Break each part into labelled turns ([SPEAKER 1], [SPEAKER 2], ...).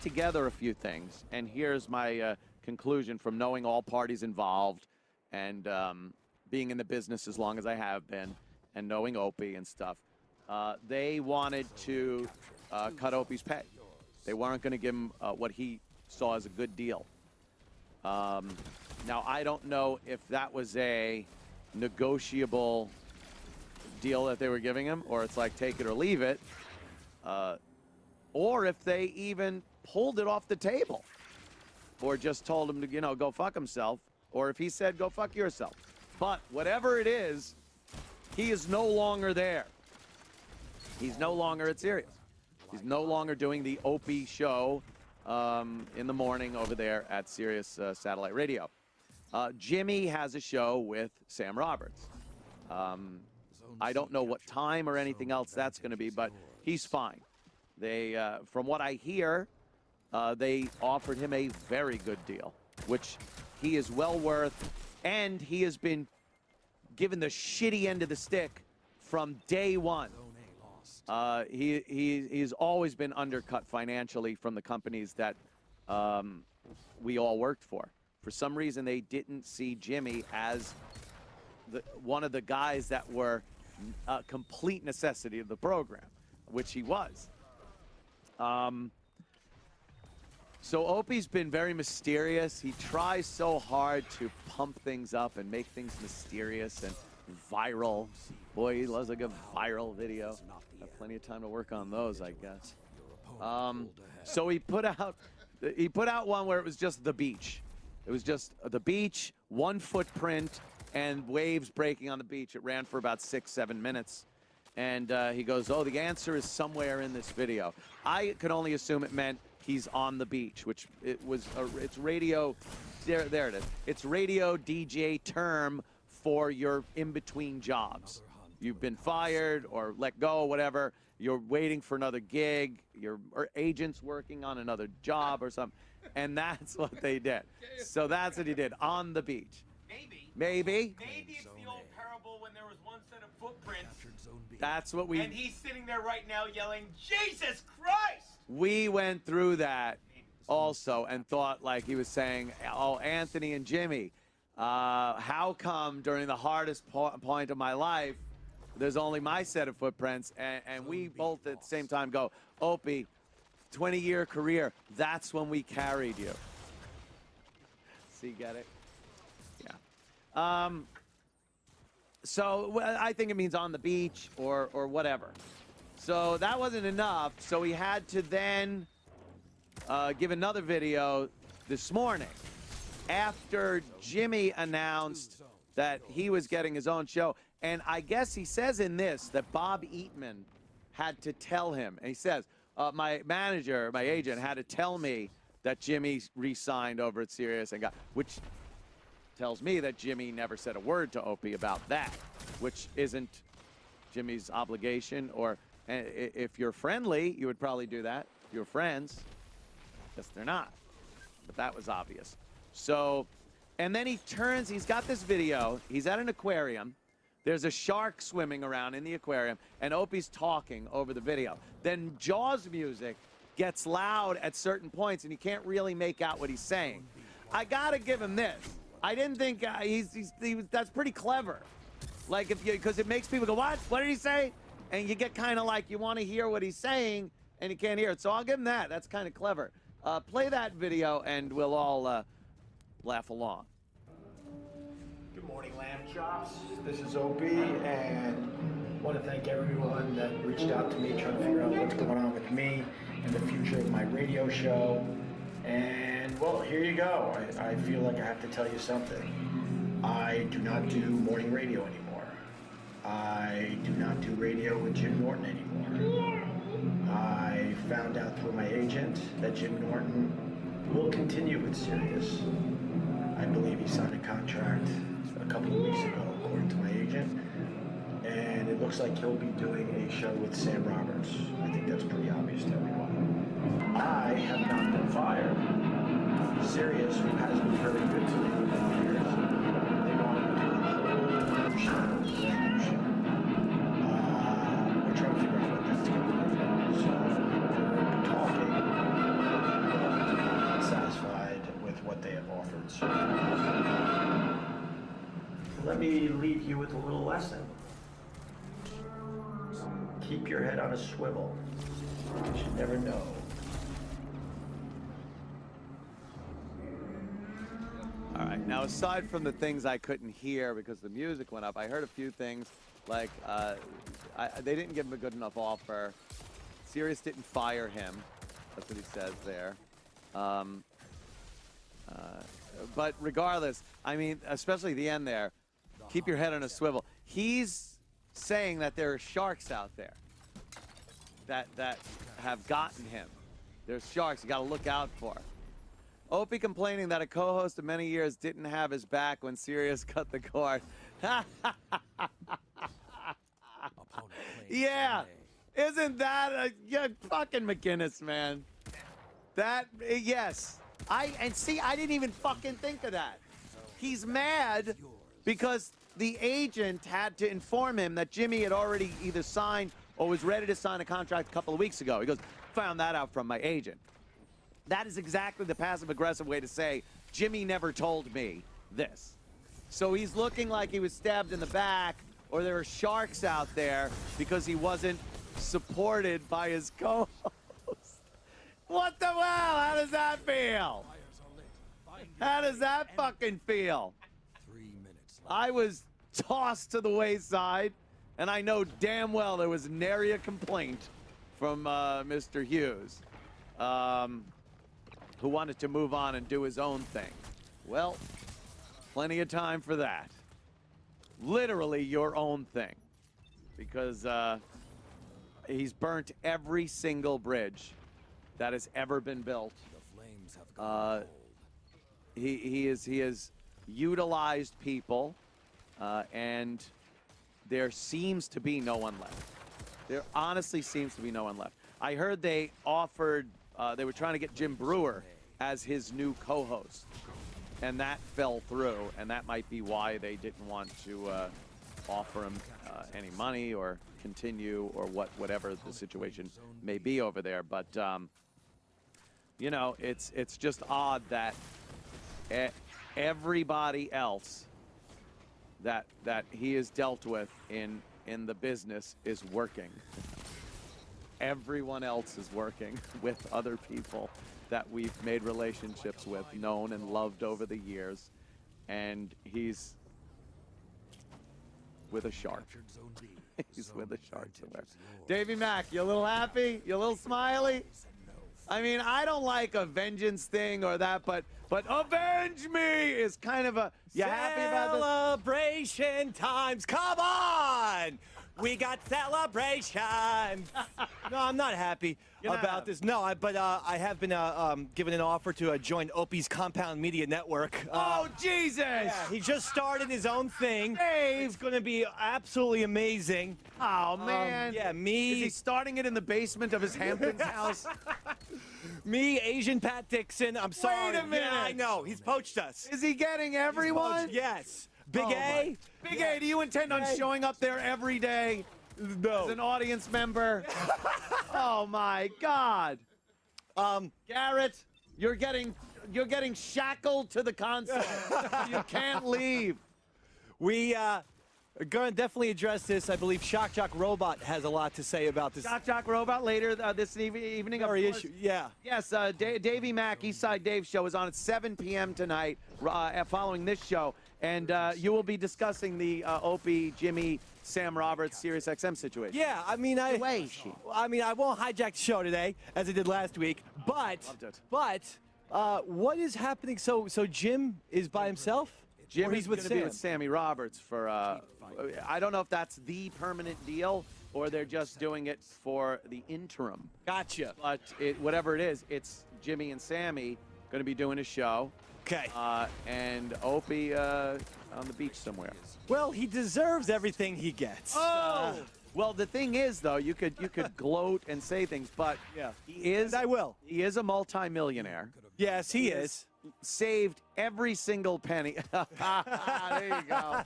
[SPEAKER 1] together a few things, and here's my conclusion from knowing all parties involved and being in the business as long as I have been and knowing Opie and stuff. They wanted to cut Opie's pay. They weren't going to give him what he saw as a good deal. Now, I don't know if that was a negotiable deal that they were giving him, or it's like take it or leave it, or if they even pulled it off the table, or just told him to, go fuck himself, or if he said, go fuck yourself. But whatever it is, he is no longer there. He's no longer at Sirius. He's no longer doing the Opie show in the morning over there at Sirius Satellite Radio. Jimmy has a show with Sam Roberts. I don't know what time or anything else that's going to be, but he's fine. They, from what I hear, they offered him a very good deal, which he is well worth, and he has been given the shitty end of the stick from day one. He's always been undercut financially from the companies that we all worked for. For some reason, they didn't see Jimmy as one of the guys that were a complete necessity of the program, which he was. So Opie's been very mysterious. He tries so hard to pump things up and make things mysterious and viral. Boy, he loves a good viral video. Have plenty of time to work on those, I guess. So he put out one where it was just the beach. It was just the beach, one footprint, and waves breaking on the beach. It ran for about 6-7 minutes. And he goes, oh, the answer is somewhere in this video. I could only assume it meant he's on the beach, which it's radio, there it is. It's radio DJ term for your in-between jobs. You've been fired or let go, whatever. You're waiting for another gig. Your agent's working on another job or something. And that's what they did. So that's what he did, on the beach. Maybe it's the old parable when there was one set of footprints. That's what we...
[SPEAKER 2] And he's sitting there right now yelling, Jesus Christ!
[SPEAKER 1] We went through that also and thought like he was saying, oh, Anthony and Jimmy, how come during the hardest point of my life, there's only my set of footprints? And we both at the same time go, Opie, 20-year career, that's when we carried you. See, get it? Yeah. So I think it means on the beach or whatever. So that wasn't enough. So he had to then give another video this morning after Jimmy announced that he was getting his own show. And I guess he says in this that Bob Eatman had to tell him. And he says, my manager, my agent, had to tell me that Jimmy re-signed over at Sirius and got, which tells me that Jimmy never said a word to Opie about that, which isn't Jimmy's obligation. Or if you're friendly, you would probably do that. If you're friends, guess they're not. But that was obvious. So, and then he turns, he's got this video. He's at an aquarium. There's a shark swimming around in the aquarium, and Opie's talking over the video. Then Jaws music gets loud at certain points, and you can't really make out what he's saying. I gotta give him this. I didn't think that's pretty clever. Like because it makes people go, what? What did he say? And you get kind of like you want to hear what he's saying, and you can't hear it. So I'll give him that. That's kind of clever. Play that video, and we'll all laugh along.
[SPEAKER 3] Good morning, Lamb Chops. This is Opie, and I want to thank everyone that reached out to me trying to figure out what's going on with me and the future of my radio show. And, well, here you go. I feel like I have to tell you something. I do not do morning radio anymore. I do not do radio with Jim Norton anymore. I found out through my agent that Jim Norton will continue with Sirius. I believe he signed a contract a couple of weeks ago, according to my agent. And it looks like he'll be doing a show with Sam Roberts. I think that's pretty obvious to everyone. I have not been fired. Sirius, who has been very good to me over the years, they want to do a whole show, brand new show. We're trying to figure out what that's going to be. So we're talking. what they have offered. So let me leave you with a little lesson. Keep your head on a swivel. You should never know.
[SPEAKER 1] All right. Now, aside from the things I couldn't hear because the music went up, I heard a few things like they didn't give him a good enough offer. Sirius didn't fire him. That's what he says there. But regardless, I mean, especially the end there, keep your head on a swivel. He's saying that there are sharks out there that have gotten him. There's sharks you got to look out for. Opie complaining that a co-host of many years didn't have his back when Sirius cut the cord. Yeah, isn't that yeah, fucking McGinnis, man? That, yes. I didn't even fucking think of that. He's mad because the agent had to inform him that Jimmy had already either signed or was ready to sign a contract a couple of weeks ago. He goes, found that out from my agent. That is exactly the passive-aggressive way to say, Jimmy never told me this. So he's looking like he was stabbed in the back or there are sharks out there because he wasn't supported by his co-host. What the hell? How does that feel? How does that fucking feel?
[SPEAKER 4] 3 minutes left.
[SPEAKER 1] I was tossed to the wayside, and I know damn well there was nary a complaint from Mr. Hughes, who wanted to move on and do his own thing. Well, plenty of time for that. Literally your own thing, because he's burnt every single bridge that has ever been built.
[SPEAKER 4] The flames have gone cold.
[SPEAKER 1] He has utilized people, and there seems to be no one left. There honestly seems to be no one left. I heard they offered, they were trying to get Jim Brewer as his new co-host, and that fell through, and that might be why they didn't want to offer him any money or continue or whatever the situation may be over there. But you know, it's just odd that everybody else that he has dealt with in the business is working. Everyone else is working with other people that we've made relationships with, known and loved over the years, and he's with a shark. He's with a shark somewhere. Davey Mack, you a little happy? You a little smiley? I mean, I don't like a vengeance thing or that, but avenge me is kind of a, you happy about this?
[SPEAKER 5] Celebration times, come on! We got celebrations. No, I'm not happy about this. No, but I have been given an offer to join Opie's Compound Media Network.
[SPEAKER 1] Oh, Jesus!
[SPEAKER 5] Yeah, he just started his own thing.
[SPEAKER 1] Dave!
[SPEAKER 5] It's going to be absolutely amazing.
[SPEAKER 1] Oh, man.
[SPEAKER 5] Yeah, me.
[SPEAKER 1] Is he starting it in the basement of his Hamptons house?
[SPEAKER 5] Me, Asian Pat Dixon. I'm sorry.
[SPEAKER 1] Wait a minute.
[SPEAKER 5] Yeah, I know. He's poached us.
[SPEAKER 1] Is he getting everyone?
[SPEAKER 5] Yes. Big
[SPEAKER 1] Oh,
[SPEAKER 5] A.
[SPEAKER 1] Big A, do you intend on showing up there every day
[SPEAKER 5] No.
[SPEAKER 1] as an audience member? Oh my God. Garrett, you're getting shackled to the console. You can't leave.
[SPEAKER 5] We are going to definitely address this. I believe Shock Jock Robot has a lot to say about this.
[SPEAKER 1] Shock Jock Robot later this evening. Of
[SPEAKER 5] Sorry,
[SPEAKER 1] course.
[SPEAKER 5] issue. Yeah.
[SPEAKER 1] Yes, Davey Mack, Eastside Dave show is on at 7 p.m. tonight, following this show, and you will be discussing the Opie, Jimmy, Sam Roberts, Sirius XM situation.
[SPEAKER 5] Yeah, I mean, I won't hijack the show today as I did last week, but
[SPEAKER 1] Loved it.
[SPEAKER 5] what is happening? So Jim is by himself?
[SPEAKER 1] Jim
[SPEAKER 5] Or he's
[SPEAKER 1] is
[SPEAKER 5] with
[SPEAKER 1] going to be
[SPEAKER 5] Sam?
[SPEAKER 1] with Sammy Roberts for, I don't know if that's the permanent deal or they're just doing it for the interim.
[SPEAKER 5] Gotcha.
[SPEAKER 1] But whatever it is, it's Jimmy and Sammy going to be doing a show.
[SPEAKER 5] Okay.
[SPEAKER 1] And Opie on the beach somewhere.
[SPEAKER 5] Well, he deserves everything he gets.
[SPEAKER 1] Oh! Well, the thing is, though, you could gloat and say things, but
[SPEAKER 5] Yeah.
[SPEAKER 1] he is.
[SPEAKER 5] And I will.
[SPEAKER 1] He is a multimillionaire.
[SPEAKER 5] Yes, he is.
[SPEAKER 1] Saved every single penny. There you go.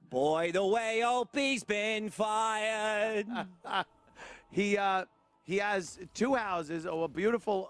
[SPEAKER 5] Boy, the way Opie's been fired.
[SPEAKER 1] He has 2 houses, a beautiful